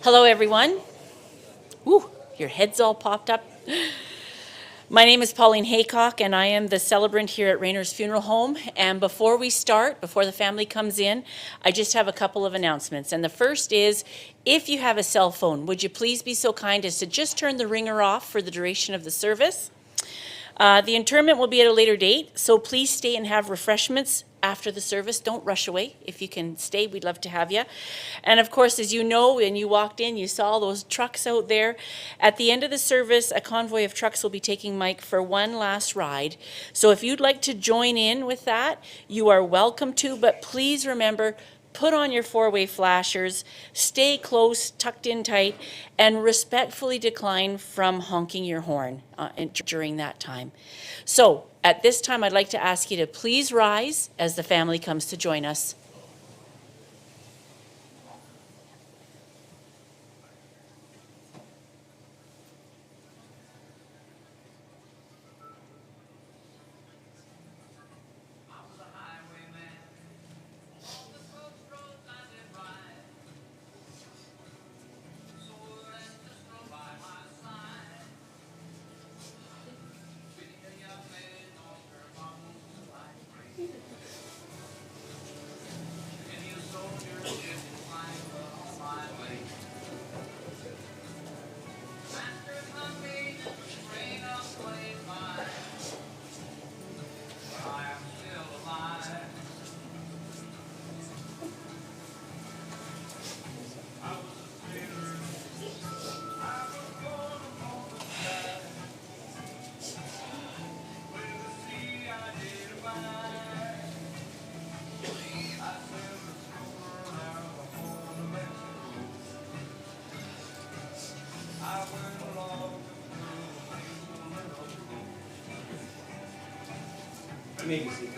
Hello, everyone. Ooh, your head's all popped up. My name is Pauline Haycock, and I am the celebrant here at Reynars Funeral Home. And before we start, before the family comes in, I just have a couple of announcements. And the first is, if you have a cell phone, would you please be so kind as to just turn the ringer off for the duration of the service? The interment will be at a later date, so please stay and have refreshments after the service. Don't rush away. If you can stay, we'd love to have you. And of course, as you know, when you walked in, you saw those trucks out there. At the end of the service, a convoy of trucks will be taking Mike for one last ride. So if you'd like to join in with that, you are welcome to, but please remember, put on your four-way flashers, stay close, tucked in tight, and respectfully decline from honking your horn during that time. So at this time, I'd like to ask you to please rise as the family comes to join us. Maybe see.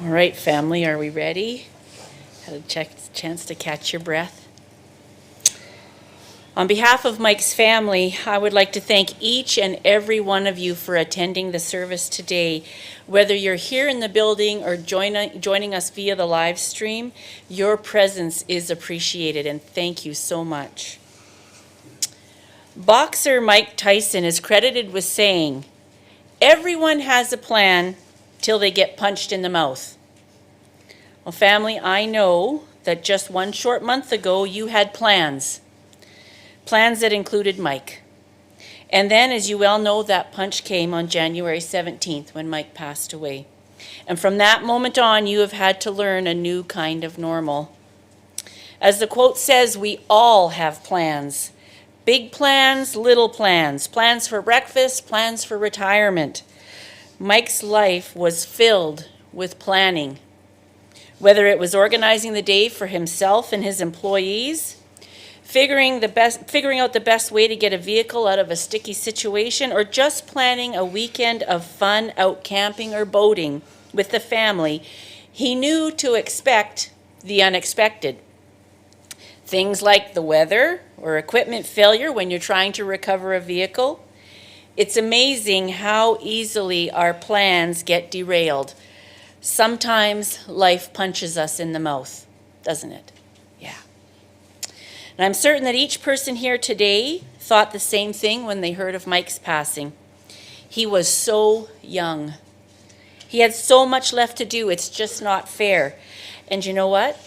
All right, family, are we ready? Had a chance to catch your breath. On behalf of Mike's family, I would like to thank each and every one of you for attending the service today. Whether you're here in the building or joining us via the live stream, your presence is appreciated, and thank you so much. Boxer Mike Tyson is credited with saying, "Everyone has a plan till they get punched in the mouth." Well, family, I know that just one short month ago you had plans that included Mike. And then, as you well know, that punch came on January 17th when Mike passed away. And from that moment on, you have had to learn a new kind of normal. As the quote says, we all have plans. Big plans, little plans, plans for breakfast, plans for retirement. Mike's life was filled with planning. Whether it was organizing the day for himself and his employees, figuring out the best way to get a vehicle out of a sticky situation, or just planning a weekend of fun out camping or boating with the family, he knew to expect the unexpected. Things like the weather or equipment failure when you're trying to recover a vehicle. It's amazing how easily our plans get derailed. Sometimes life punches us in the mouth, doesn't it? Yeah. And I'm certain that each person here today thought the same thing when they heard of Mike's passing. He was so young. He had so much left to do. It's just not fair. And you know what?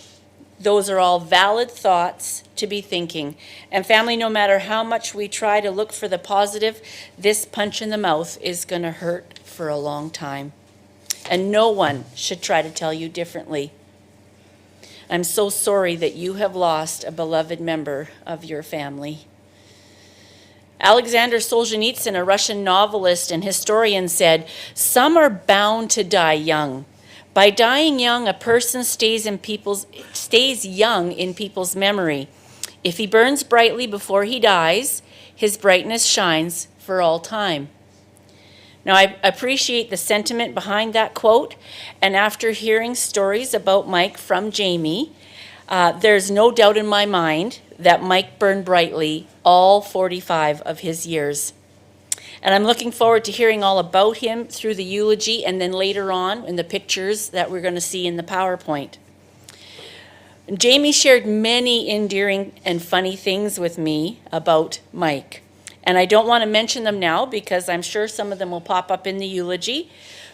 Those are all valid thoughts to be thinking. And family, no matter how much we try to look for the positive, this punch in the mouth is going to hurt for a long time. And no one should try to tell you differently. I'm so sorry that you have lost a beloved member of your family. Alexander Solzhenitsyn, a Russian novelist and historian, said, "Some are bound to die young. By dying young, a person stays young in people's memory. If he burns brightly before he dies, his brightness shines for all time." Now, I appreciate the sentiment behind that quote, and after hearing stories about Mike from Jamie, there's no doubt in my mind that Mike burned brightly all 45 of his years. And I'm looking forward to hearing all about him through the eulogy and then later on in the pictures that we're going to see in the PowerPoint. Jamie shared many endearing and funny things with me about Mike. And I don't want to mention them now because I'm sure some of them will pop up in the eulogy.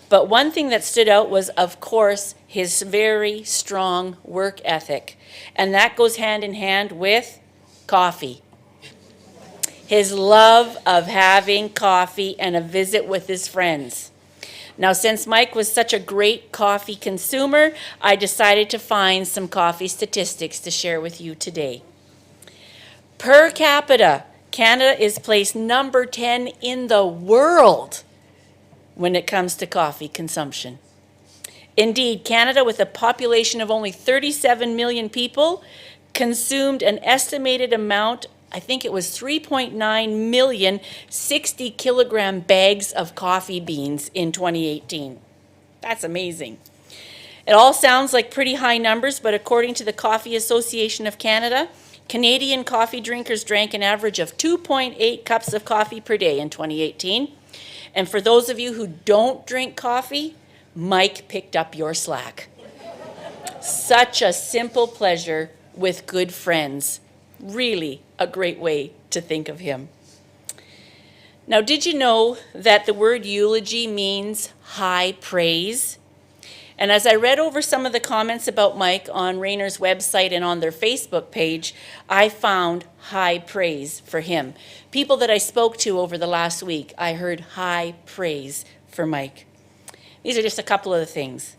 But one thing that stood out was, of course, his very strong work ethic. And that goes hand in hand with coffee. His love of having coffee and a visit with his friends. Now, since Mike was such a great coffee consumer, I decided to find some coffee statistics to share with you today. Per capita, Canada is placed number 10 in the world when it comes to coffee consumption. Indeed, Canada, with a population of only 37 million people, consumed an estimated amount, I think it was 3.9 million 60-kilogram bags of coffee beans in 2018. That's amazing. It all sounds like pretty high numbers, but according to the Coffee Association of Canada, Canadian coffee drinkers drank an average of 2.8 cups of coffee per day in 2018. And for those of you who don't drink coffee, Mike picked up your slack. Such a simple pleasure with good friends. Really a great way to think of him. Now, did you know that the word eulogy means high praise? And as I read over some of the comments about Mike on Reynars' website and on their Facebook page, I found high praise for him. People that I spoke to over the last week, I heard high praise for Mike. These are just a couple of the things.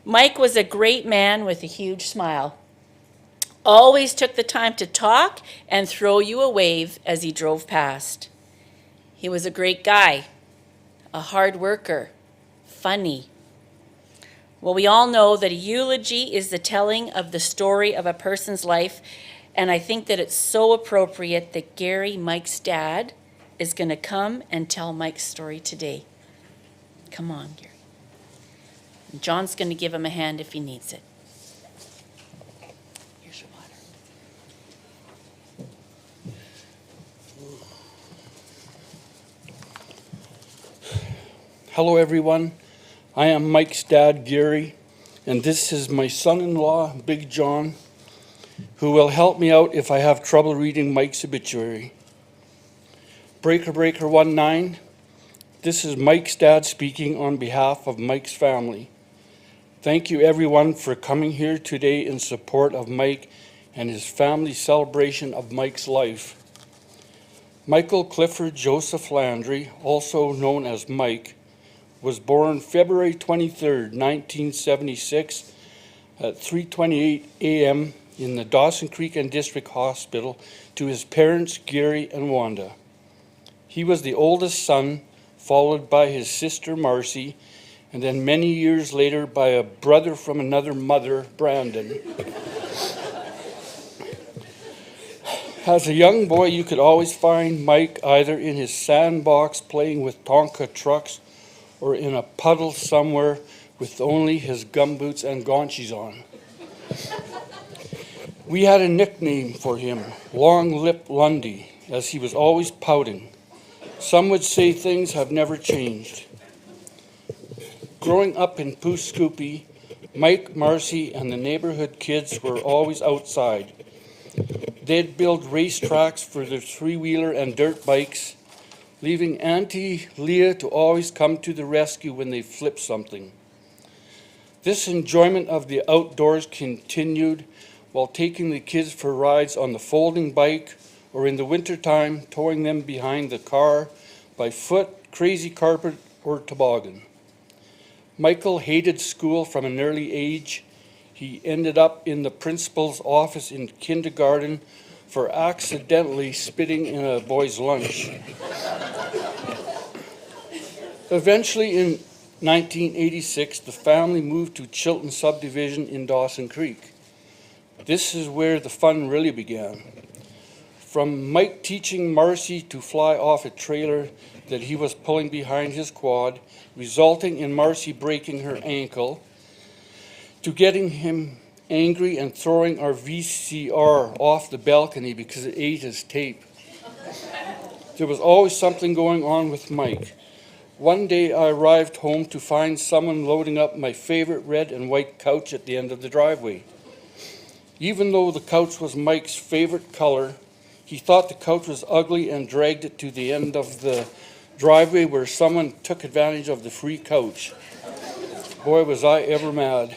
Mike was a great man with a huge smile. Always took the time to talk and throw you a wave as he drove past. He was a great guy, a hard worker, funny. Well, we all know that a eulogy is the telling of the story of a person's life, and I think that it's so appropriate that Gary, Mike's dad, is going to come and tell Mike's story today. Come on, Gary. And John's going to give him a hand if he needs it. Here's your water. Hello, everyone. I am Mike's dad, Gary, and this is my son-in-law, Big John, who will help me out if I have trouble reading Mike's obituary. Breaker 19, this is Mike's dad speaking on behalf of Mike's family. Thank you, everyone, for coming here today in support of Mike and his family's celebration of Mike's life. Michael Clifford Joseph Landry, also known as Mike, was born February 23, 1976 at 3:28 a.m. in the Dawson Creek and District Hospital to his parents, Gary and Wanda. He was the oldest son, followed by his sister, Marcy, and then many years later by a brother from another mother, Brandon. As a young boy, you could always find Mike either in his sandbox playing with Tonka trucks or in a puddle somewhere with only his gumboots and gaunchies on. We had a nickname for him, Long Lip Lundy, as he was always pouting. Some would say things have never changed. Growing up in Poo-Scoopy, Mike, Marcy, and the neighborhood kids were always outside. They'd build racetracks for their three-wheeler and dirt bikes, leaving Auntie Leah to always come to the rescue when they flipped something. This enjoyment of the outdoors continued while taking the kids for rides on the folding bike or in the wintertime towing them behind the car by foot, crazy carpet, or toboggan. Michael hated school from an early age. He ended up in the principal's office in kindergarten for accidentally spitting in a boy's lunch. Eventually, in 1986, the family moved to Chilton Subdivision in Dawson Creek. This is where the fun really began. From Mike teaching Marcy to fly off a trailer that he was pulling behind his quad, resulting in Marcy breaking her ankle, to getting him angry and throwing our VCR off the balcony because it ate his tape. There was always something going on with Mike. One day I arrived home to find someone loading up my favorite red and white couch at the end of the driveway. Even though the couch was Mike's favorite color, he thought the couch was ugly and dragged it to the end of the driveway where someone took advantage of the free couch. Boy, was I ever mad.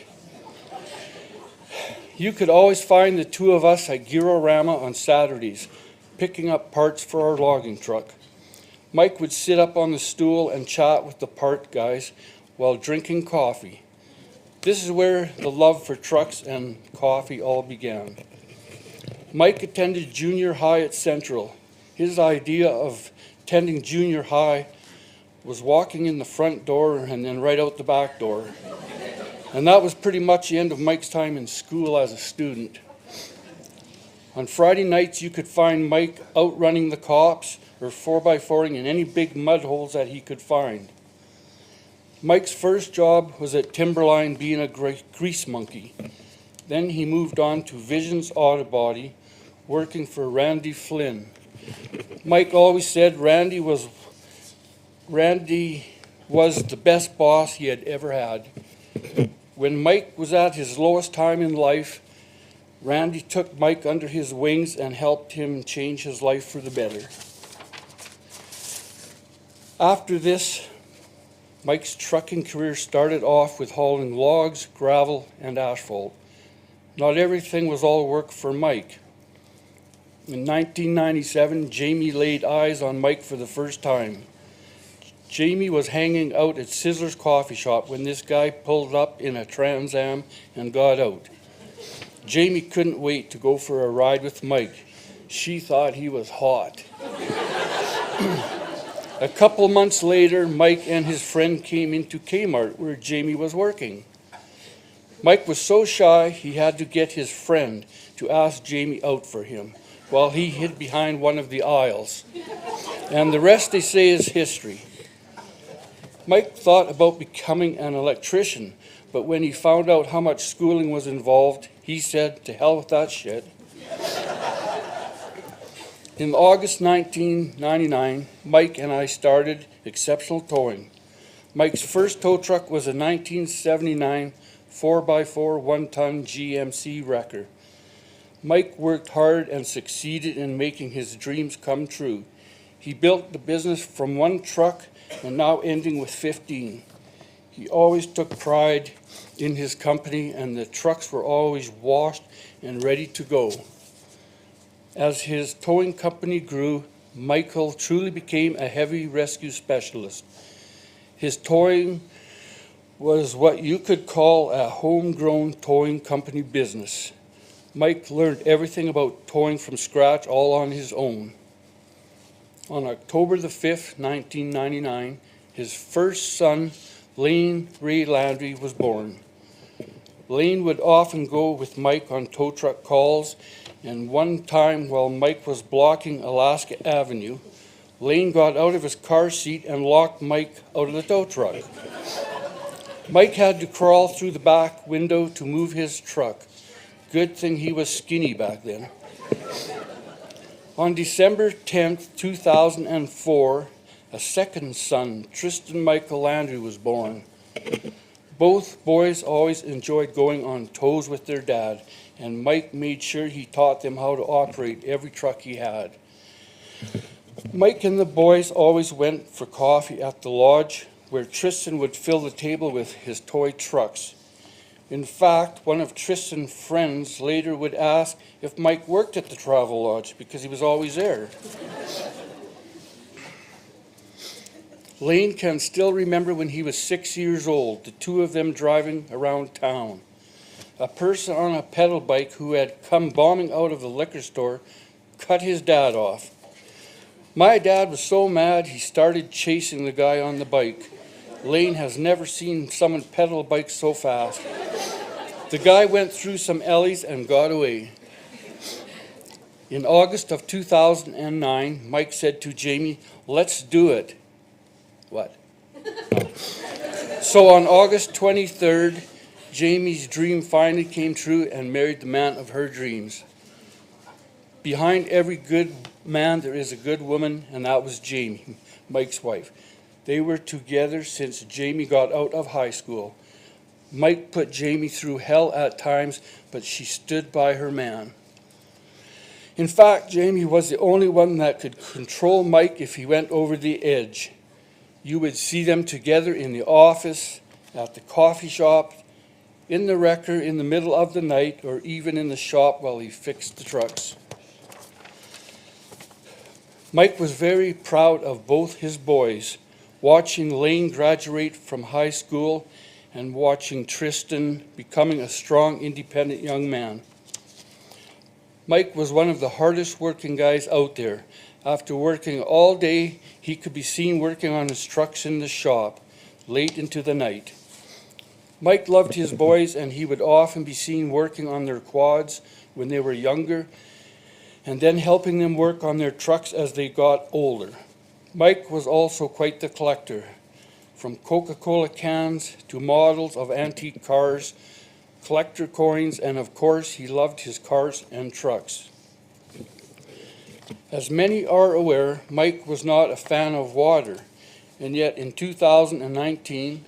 You could always find the two of us at Girorama on Saturdays, picking up parts for our logging truck. Mike would sit up on the stool and chat with the part guys while drinking coffee. This is where the love for trucks and coffee all began. Mike attended junior high at Central. His idea of attending junior high was walking in the front door and then right out the back door. And that was pretty much the end of Mike's time in school as a student. On Friday nights, you could find Mike outrunning the cops or 4x4ing in any big mud holes that he could find. Mike's first job was at Timberline being a grease monkey. Then he moved on to Visions Auto Body, working for Randy Flynn. Mike always said Randy was the best boss he had ever had. When Mike was at his lowest time in life, Randy took Mike under his wings and helped him change his life for the better. After this, Mike's trucking career started off with hauling logs, gravel, and asphalt. Not everything was all work for Mike. In 1997, Jamie laid eyes on Mike for the first time. Jamie was hanging out at Sizzler's Coffee Shop when this guy pulled up in a Trans Am and got out. Jamie couldn't wait to go for a ride with Mike. She thought he was hot. A couple months later, Mike and his friend came into Kmart where Jamie was working. Mike was so shy he had to get his friend to ask Jamie out for him while he hid behind one of the aisles. And the rest, they say, is history. Mike thought about becoming an electrician, but when he found out how much schooling was involved, he said, "To hell with that shit." In August 1999, Mike and I started Exceptional Towing. Mike's first tow truck was a 1979 4x4 one-ton GMC wrecker. Mike worked hard and succeeded in making his dreams come true. He built the business from one truck and now ending with 15. He always took pride in his company, and the trucks were always washed and ready to go. As his towing company grew, Michael truly became a heavy rescue specialist. His towing was what you could call a homegrown towing company business. Mike learned everything about towing from scratch, all on his own. On October the 5th, 1999, his first son, Lane Ray Landry, was born. Lane would often go with Mike on tow truck calls, and one time while Mike was blocking Alaska Avenue, Lane got out of his car seat and locked Mike out of the tow truck. Mike had to crawl through the back window to move his truck. Good thing he was skinny back then. On December 10th, 2004, a second son, Tristan Michael Landry, was born. Both boys always enjoyed going on tows with their dad, and Mike made sure he taught them how to operate every truck he had. Mike and the boys always went for coffee at the lodge, where Tristan would fill the table with his toy trucks. In fact, one of Tristan's friends later would ask if Mike worked at the travel lodge because he was always there. Lane can still remember when he was 6 years old, the two of them driving around town. A person on a pedal bike who had come bombing out of the liquor store cut his dad off. My dad was so mad he started chasing the guy on the bike. Lane has never seen someone pedal a bike so fast. The guy went through some alleys and got away. In August of 2009, Mike said to Jamie, "Let's do it." What? So on August 23rd, Jamie's dream finally came true and married the man of her dreams. Behind every good man, there is a good woman, and that was Jamie, Mike's wife. They were together since Jamie got out of high school. Mike put Jamie through hell at times, but she stood by her man. In fact, Jamie was the only one that could control Mike if he went over the edge. You would see them together in the office, at the coffee shop, in the wrecker in the middle of the night, or even in the shop while he fixed the trucks. Mike was very proud of both his boys, watching Lane graduate from high school and watching Tristan becoming a strong, independent young man. Mike was one of the hardest working guys out there. After working all day, he could be seen working on his trucks in the shop, late into the night. Mike loved his boys, and he would often be seen working on their quads when they were younger, and then helping them work on their trucks as they got older. Mike was also quite the collector, from Coca-Cola cans to models of antique cars, collector coins, and of course he loved his cars and trucks. As many are aware, Mike was not a fan of water, and yet in 2019,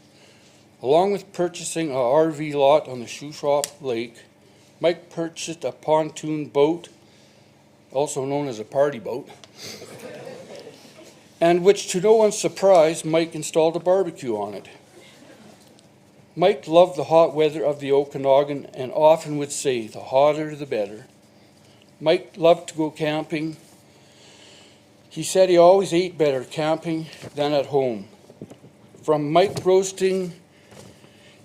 along with purchasing a RV lot on the Shuswap Lake, Mike purchased a pontoon boat, also known as a party boat, and which, to no one's surprise, Mike installed a barbecue on it. Mike loved the hot weather of the Okanagan and often would say, "The hotter the better." Mike loved to go camping. He said he always ate better camping than at home. From Mike roasting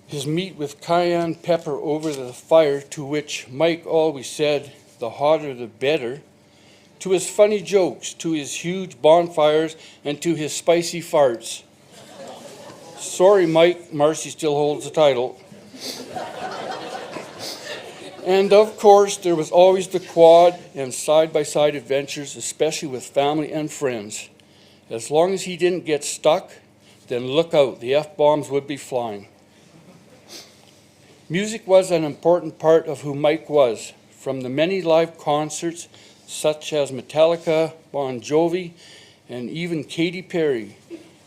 his meat with cayenne pepper over the fire, to which Mike always said, "The hotter the better," to his funny jokes, to his huge bonfires, and to his spicy farts. Sorry, Mike, Marcy still holds the title. And of course, there was always the quad and side-by-side adventures, especially with family and friends. As long as he didn't get stuck, then look out, the F-bombs would be flying. Music was an important part of who Mike was. From the many live concerts, such as Metallica, Bon Jovi, and even Katy Perry,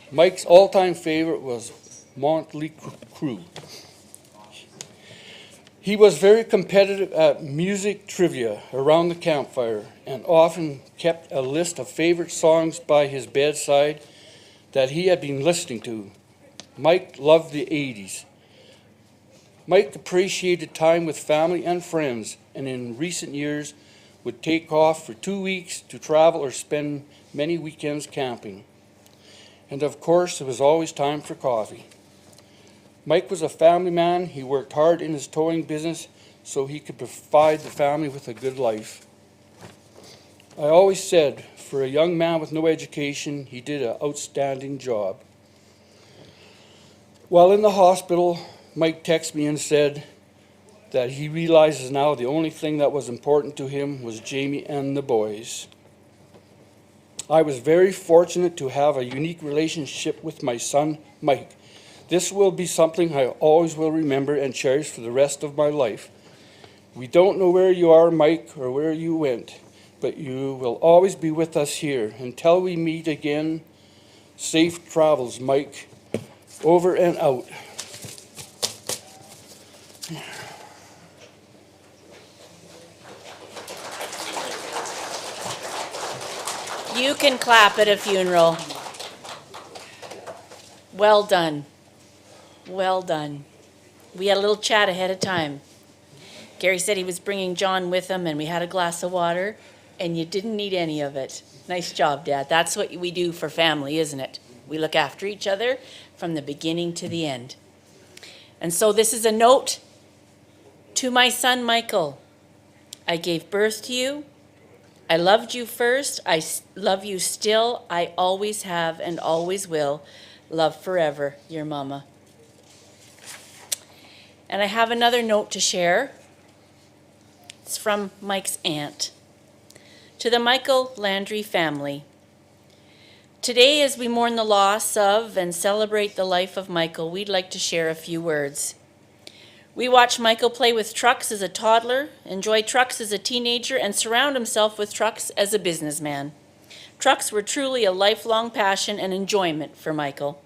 Mike's all-time favorite was Motley Crue. He was very competitive at music trivia around the campfire and often kept a list of favorite songs by his bedside that he had been listening to. Mike loved the 80s. Mike appreciated time with family and friends, and in recent years would take off for 2 weeks to travel or spend many weekends camping. And of course, there was always time for coffee. Mike was a family man. He worked hard in his towing business so he could provide the family with a good life. I always said, for a young man with no education, he did an outstanding job. While in the hospital, Mike texted me and said, that he realizes now the only thing that was important to him was Jamie and the boys. I was very fortunate to have a unique relationship with my son, Mike. This will be something I always will remember and cherish for the rest of my life. We don't know where you are, Mike, or where you went, but you will always be with us here. Until we meet again, safe travels, Mike. Over and out. You can clap at a funeral. Well done. Well done. We had a little chat ahead of time. Gary said he was bringing John with him, and we had a glass of water, and you didn't need any of it. Nice job, Dad. That's what we do for family, isn't it? We look after each other from the beginning to the end. And so this is a note to my son, Michael. I gave birth to you. I loved you first. I love you still. I always have and always will. Love forever, your mama. And I have another note to share. It's from Mike's aunt. To the Michael Landry family. Today, as we mourn the loss of and celebrate the life of Michael, we'd like to share a few words. We watched Michael play with trucks as a toddler, enjoy trucks as a teenager, and surround himself with trucks as a businessman. Trucks were truly a lifelong passion and enjoyment for Michael.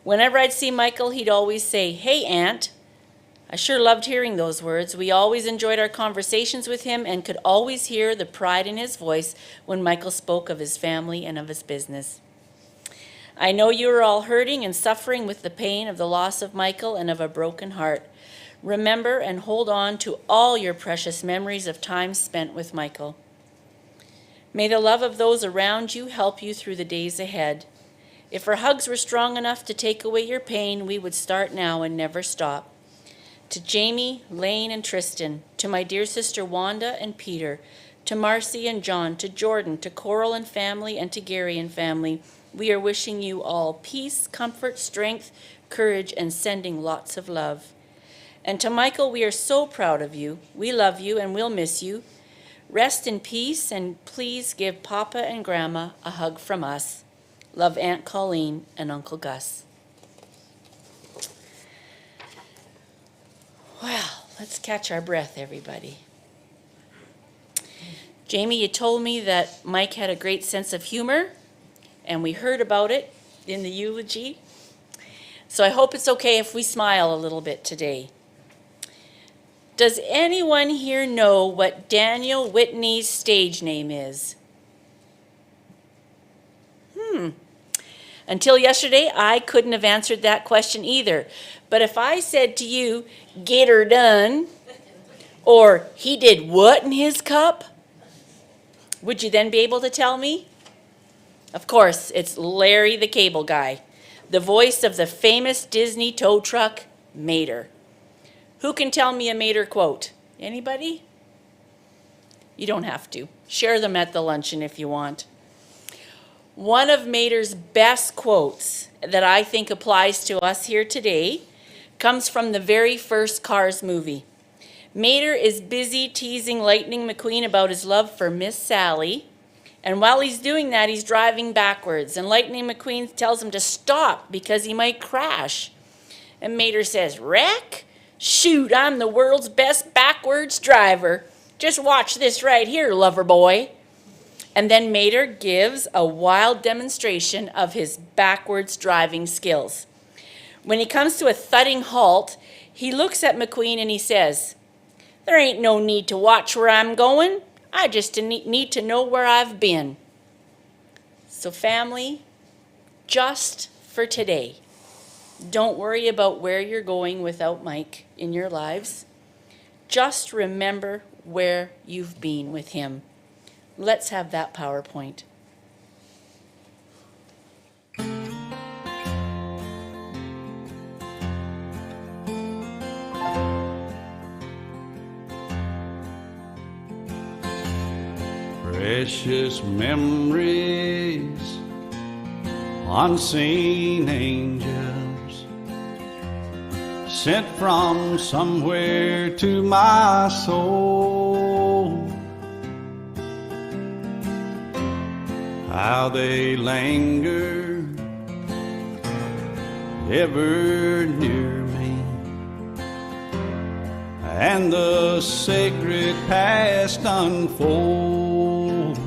Whenever I'd see Michael, he'd always say, "Hey, Aunt." I sure loved hearing those words. We always enjoyed our conversations with him and could always hear the pride in his voice when Michael spoke of his family and of his business. I know you are all hurting and suffering with the pain of the loss of Michael and of a broken heart. Remember and hold on to all your precious memories of time spent with Michael. May the love of those around you help you through the days ahead. If our hugs were strong enough to take away your pain, we would start now and never stop. To Jamie, Lane, and Tristan, to my dear sister Wanda and Peter, to Marcy and John, to Jordan, to Coral and family, and to Gary and family, we are wishing you all peace, comfort, strength, courage, and sending lots of love. And to Michael, we are so proud of you. We love you and we'll miss you. Rest in peace, and please give Papa and Grandma a hug from us. Love, Aunt Colleen and Uncle Gus. Well, let's catch our breath, everybody. Jamie, you told me that Mike had a great sense of humor, and we heard about it in the eulogy. So I hope it's okay if we smile a little bit today. Does anyone here know what Daniel Whitney's stage name is? Until yesterday, I couldn't have answered that question either. But if I said to you, "Get her done," or "He did what in his cup?" would you then be able to tell me? Of course, it's Larry the Cable Guy, the voice of the famous Disney tow truck, Mater. Who can tell me a Mater quote? Anybody? You don't have to. Share them at the luncheon if you want. One of Mater's best quotes that I think applies to us here today comes from the very first Cars movie. Mater is busy teasing Lightning McQueen about his love for Miss Sally, and while he's doing that, he's driving backwards, and Lightning McQueen tells him to stop because he might crash. And Mater says, "Wreck? Shoot, I'm the world's best backwards driver. Just watch this right here, lover boy." And then Mater gives a wild demonstration of his backwards driving skills. When he comes to a thudding halt, he looks at McQueen and he says, "There ain't no need to watch where I'm going. I just need to know where I've been." So family, just for today, don't worry about where you're going without Mike in your lives. Just remember where you've been with him. Let's have that PowerPoint. Precious memories, unseen angels, sent from somewhere to my soul. How they linger ever near me, and the sacred past unfold.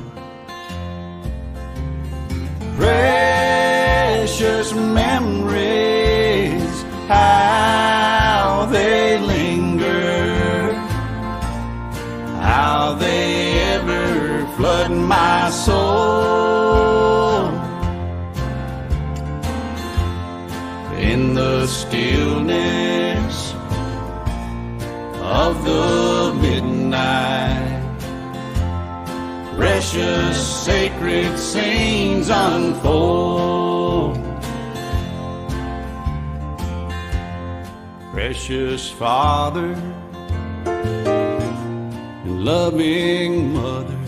Precious memories, how they linger, how they ever flood my soul. In the stillness of the midnight, precious sacred scenes unfold. Precious Father and loving Mother,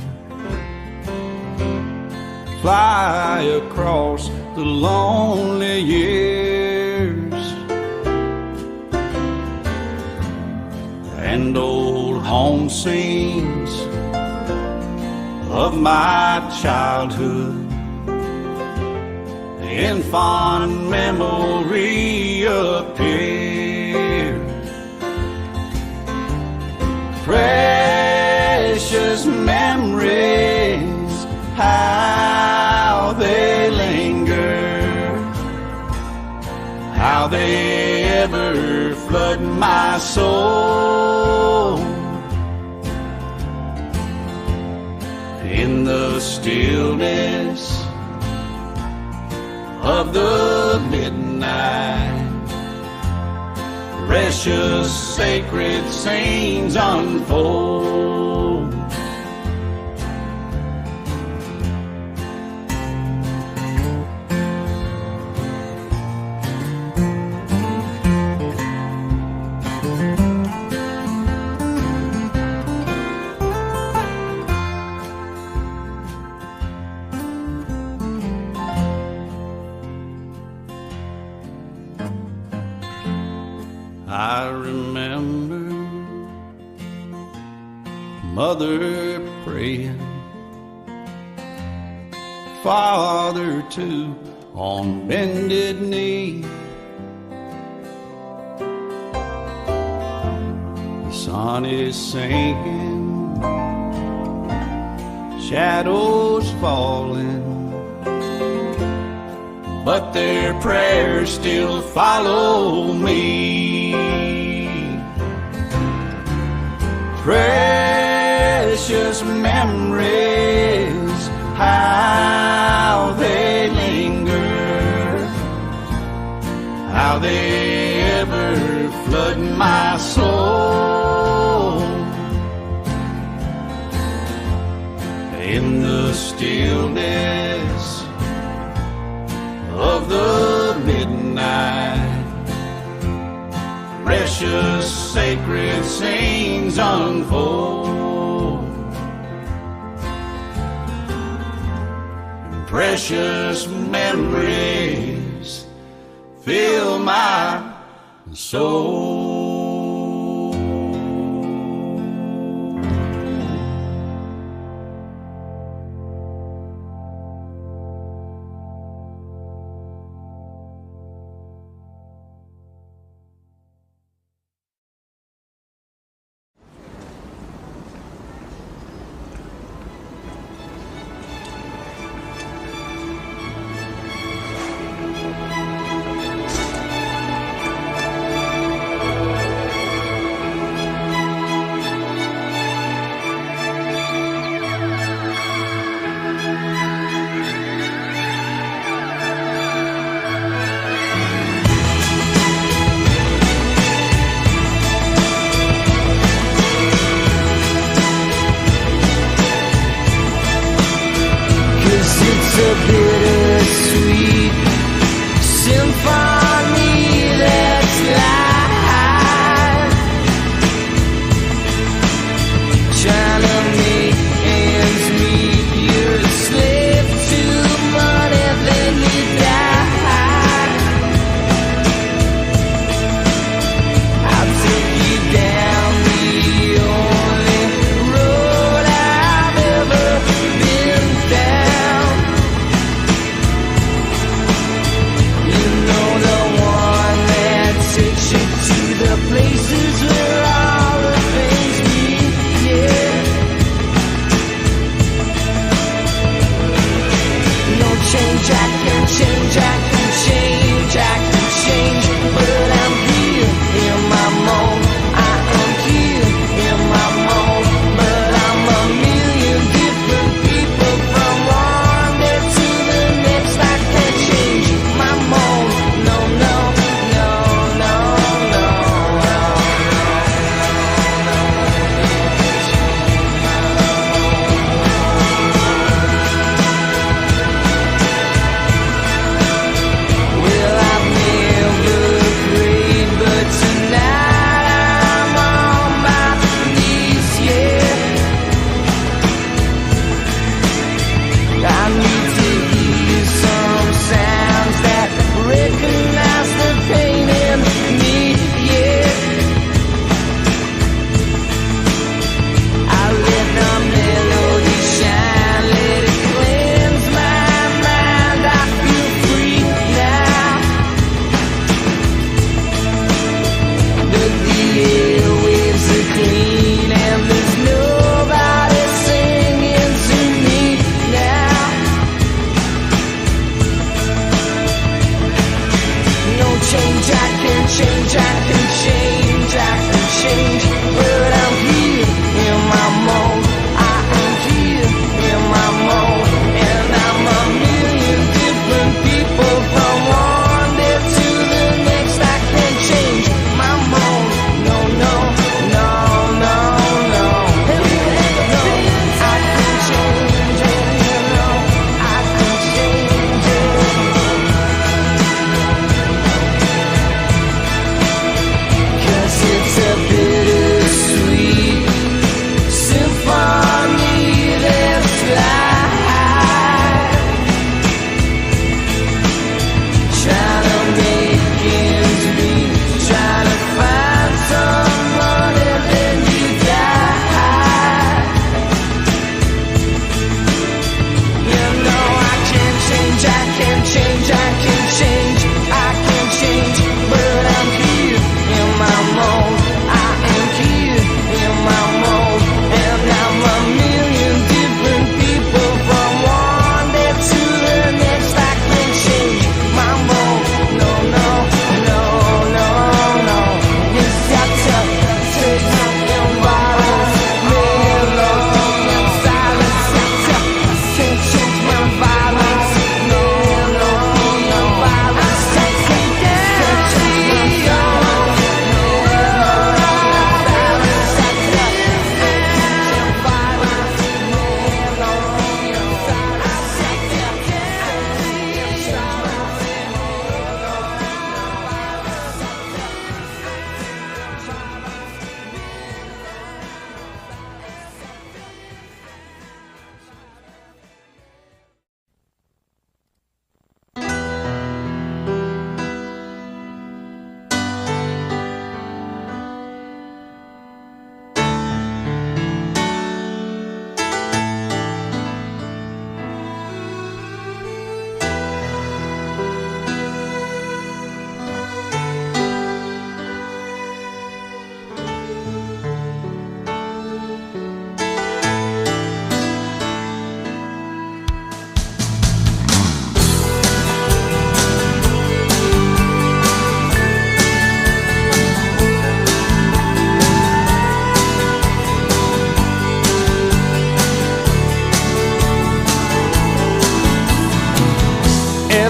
fly across the lonely years, and old home scenes of my childhood in fond memory appear. Precious memories, how they linger, how they ever flood my soul. In the stillness of the midnight, precious sacred scenes unfold. I remember Mother praying, Father too on bended knee. The sun is sinking, shadows falling, but their prayers still follow me. Precious memories, how they linger, how they ever flood my soul. In the stillness of the midnight, precious sacred scenes unfold. Precious memories fill my soul.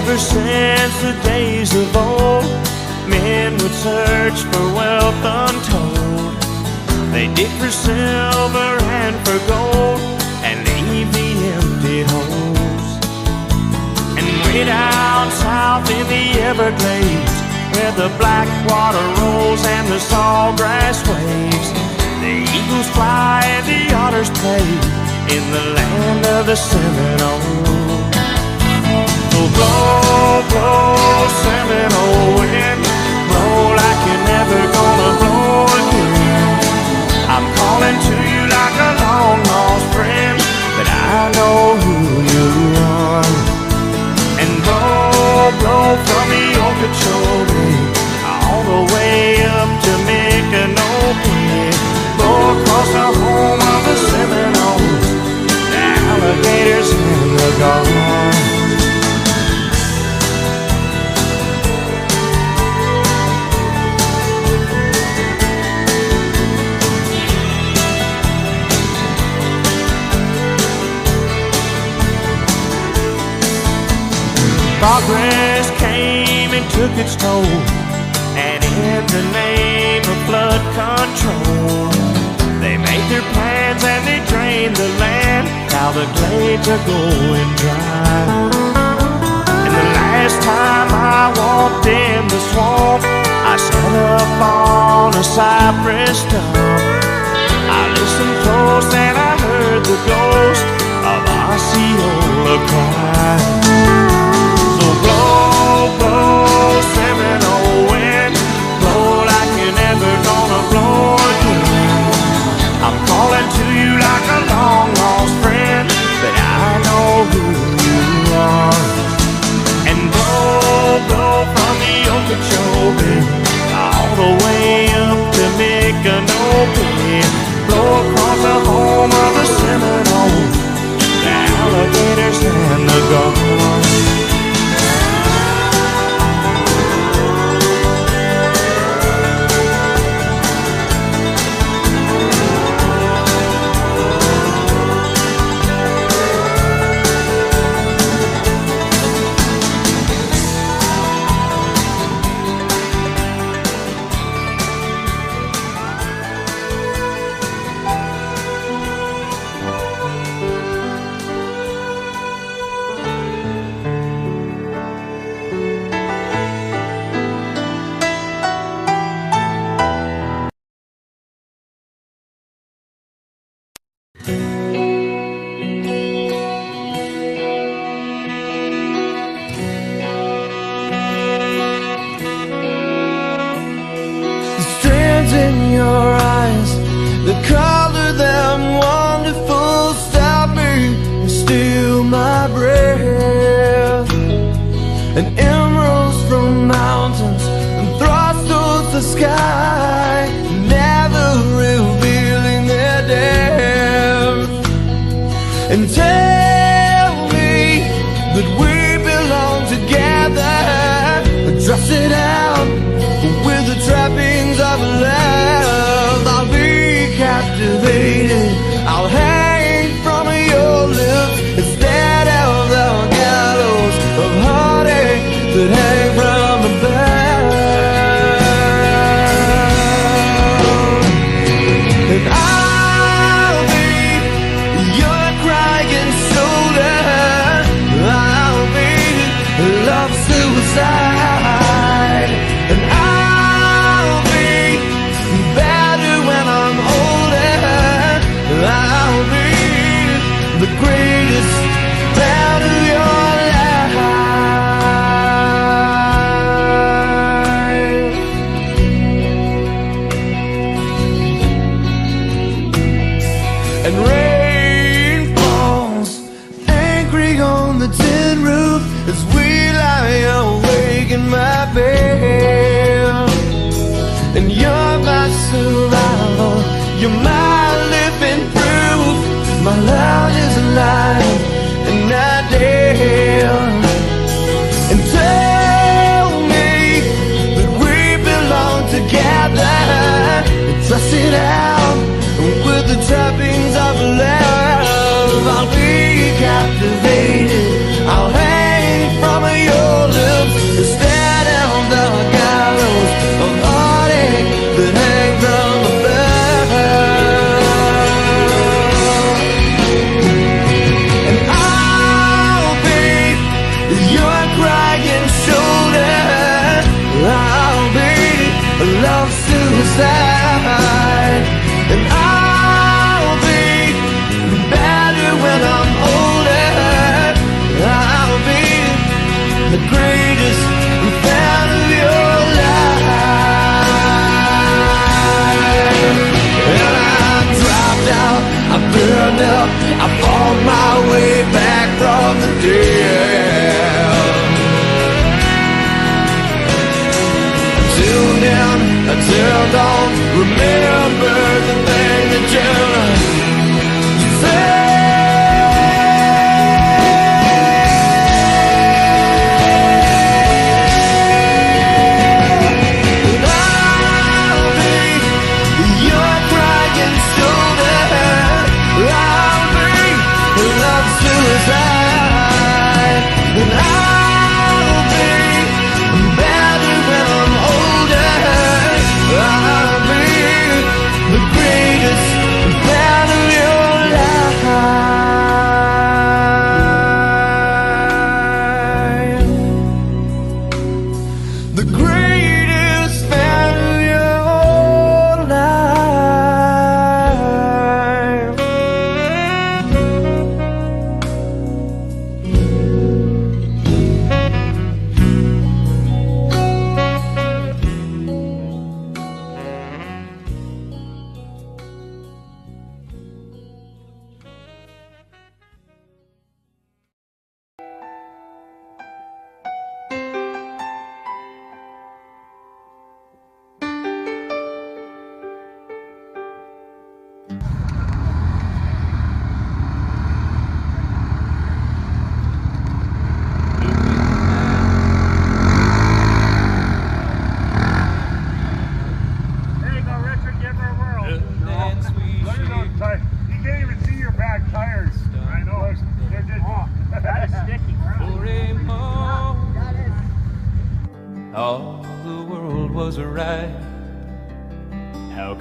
ever since the days of old, men would search for wealth untold. They dig for silver and for gold and leave the empty holes. And way down south in the Everglades, where the black water rolls and the sawgrass waves, the eagles fly and the otters play in the land of the Seminole. So blow, blow, Seminole wind, blow like you're never gonna blow again. I'm calling to you like a long lost friend, but I know who you are. And blow, blow from the Okeechobee all the way up to Micanopy. Blow across the home of the Seminoles, the alligators and the gulls. Progress came and took its toll, and in the name of flood control, they made their plans and they drained the land. Now the glades are going dry. And the last time I walked in the swamp, I sat up on a cypress stump. I listened close and I heard the ghost of Osceola cry. Blow, blow, Seminole wind, blow like you're never gonna blow again. I'm calling to you like a long lost friend, but I know who you are. And blow, blow from the Okeechobee all the way up to Micanopy. Blow across the home of the Seminoles, the alligators and the gulls. In your eyes, the color them wonderful, stop me and steal my breath. And emeralds from mountains and thrusts towards the sky, never revealing their depth. And tell me that we belong together, dress it out with the trappings of love. I'll be captivated, I'll hang from your lips instead of the gallows of heartache that hang from above. And I'll be your crying shoulder, I'll be love suicide. And I'll be better when I'm older, I'll be the greatest part of your life. And rain falls angry on the tin roof as we lie awake in my bed. And you're my survival, you're my living proof. My love is alive and not dead. And tell me that we belong together, trust it out with the trappings of love. I'll be captivated, I'll hang from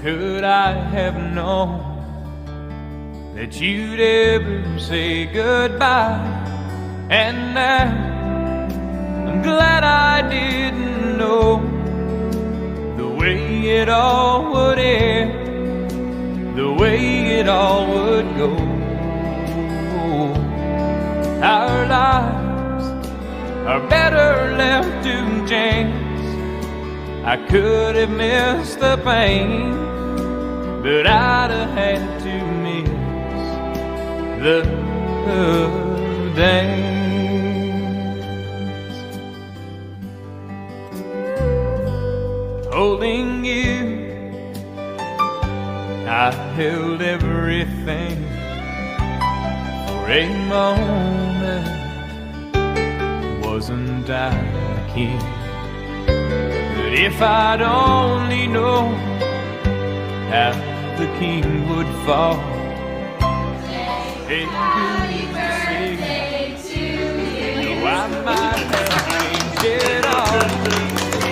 could I have known that you'd ever say goodbye? And now I'm glad I didn't know the way it all would end, the way it all would go. Our lives are better left to chance. I could have missed the pain, but I'd have had to miss the dance. Holding you, I held everything for a moment. Wasn't I a king? But if I'd only known how the king would fall, happy birthday to you. I might have changed it all.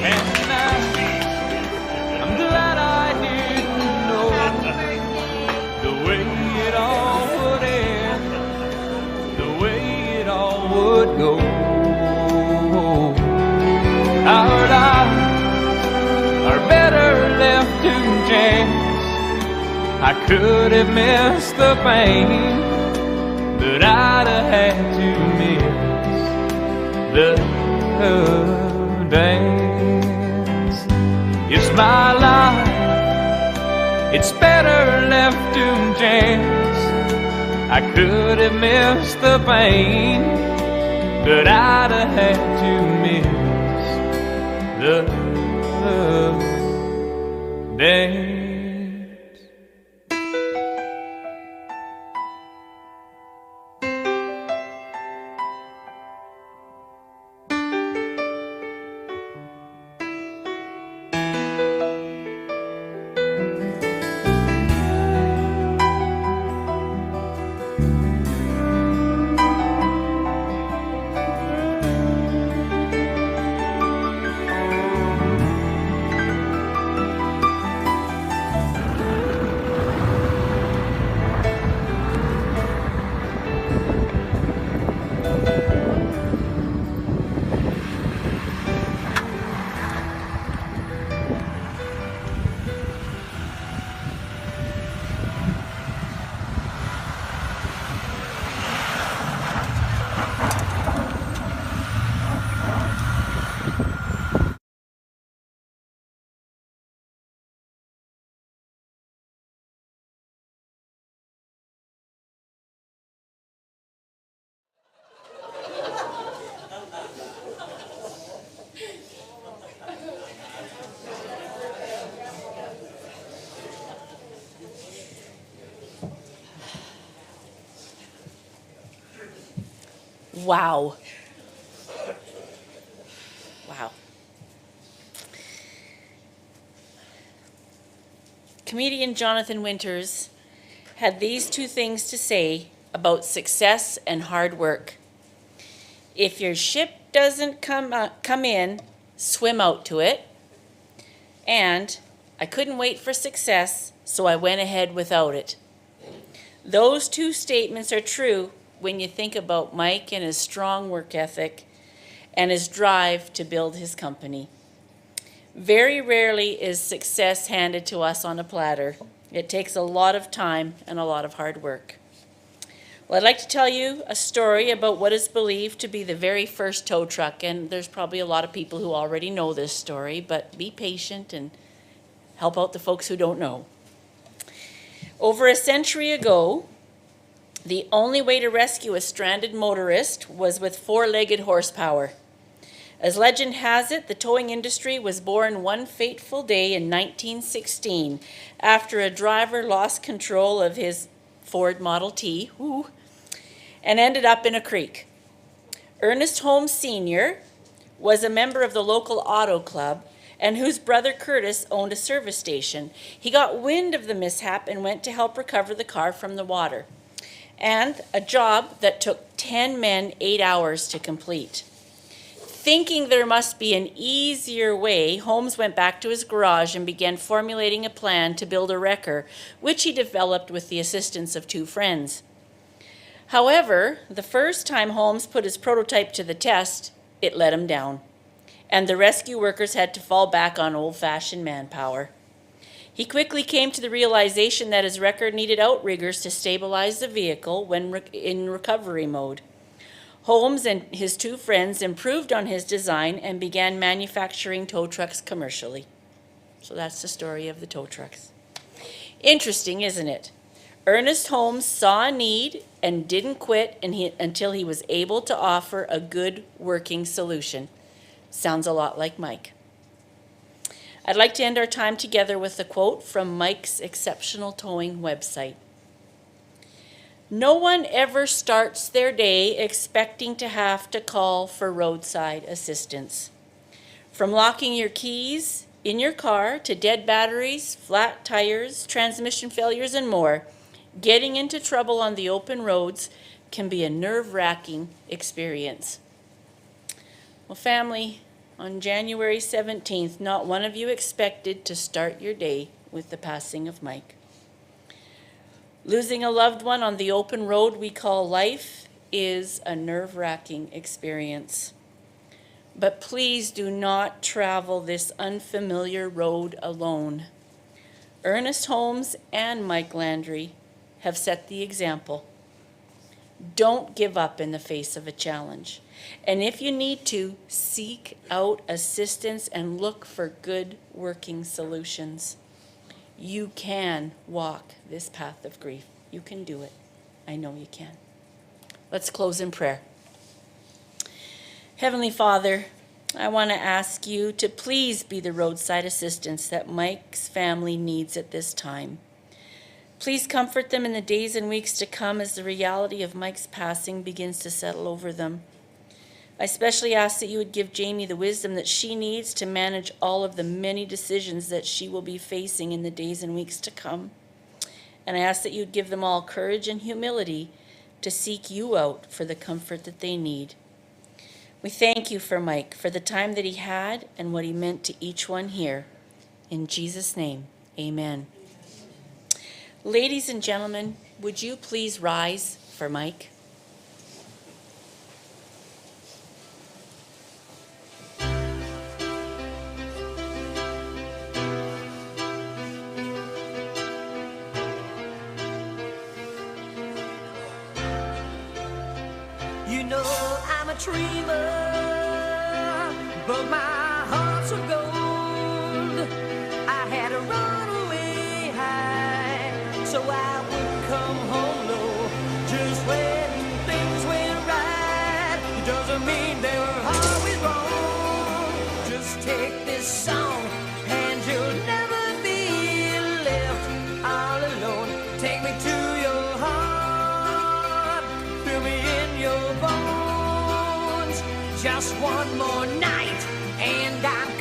And now I'm glad I didn't know the way it all would end, the way it all would go. Our lives are better left to chance. I could have missed the pain, but I'd have had to miss the dance. It's my life, it's better left to chance. I could have missed the pain, but I'd have had to miss the dance. Wow. Wow. Comedian Jonathan Winters had these two things to say about success and hard work. If your ship doesn't come in, swim out to it. And I couldn't wait for success, so I went ahead without it. Those two statements are true when you think about Mike and his strong work ethic and his drive to build his company. Very rarely is success handed to us on a platter. It takes a lot of time and a lot of hard work. Well, I'd like to tell you a story about what is believed to be the very first tow truck, and there's probably a lot of people who already know this story, but be patient and help out the folks who don't know. Over a century ago, the only way to rescue a stranded motorist was with four-legged horsepower. As legend has it, the towing industry was born one fateful day in 1916 after a driver lost control of his Ford Model T and ended up in a creek. Ernest Holmes Sr. was a member of the local auto club and whose brother Curtis owned a service station. He got wind of the mishap and went to help recover the car from the water, and a job that took 10 men 8 hours to complete. Thinking there must be an easier way, Holmes went back to his garage and began formulating a plan to build a wrecker, which he developed with the assistance of 2 friends. However, the first time Holmes put his prototype to the test, it let him down, and the rescue workers had to fall back on old-fashioned manpower. He quickly came to the realization that his wrecker needed outriggers to stabilize the vehicle when in recovery mode. Holmes and his 2 friends improved on his design and began manufacturing tow trucks commercially. So that's the story of the tow trucks. Interesting, isn't it? Ernest Holmes saw a need and didn't quit until he was able to offer a good working solution. Sounds a lot like Mike. I'd like to end our time together with a quote from Mike's Exceptional Towing website. No one ever starts their day expecting to have to call for roadside assistance. From locking your keys in your car to dead batteries, flat tires, transmission failures, and more, getting into trouble on the open roads can be a nerve-wracking experience. Well, family, on January 17th, not one of you expected to start your day with the passing of Mike. Losing a loved one on the open road we call life is a nerve-wracking experience. But please do not travel this unfamiliar road alone. Ernest Holmes and Mike Landry have set the example. Don't give up in the face of a challenge. And if you need to, seek out assistance and look for good working solutions. You can walk this path of grief. You can do it. I know you can. Let's close in prayer. Heavenly Father, I want to ask you to please be the roadside assistance that Mike's family needs at this time. Please comfort them in the days and weeks to come as the reality of Mike's passing begins to settle over them. I especially ask that you would give Jamie the wisdom that she needs to manage all of the many decisions that she will be facing in the days and weeks to come. And I ask that you would give them all courage and humility to seek you out for the comfort that they need. We thank you for Mike, for the time that he had and what he meant to each one here. In Jesus' name, amen. Ladies and gentlemen, would you please rise for Mike? You know I'm a dreamer, but my heart's of gold. I had to run away high, so I wouldn't come home low. Just when things went right, it doesn't mean they were always wrong. Just take this song, and you'll never be left all alone. Take me to your heart, fill me in your bones. Just one more night, and I'm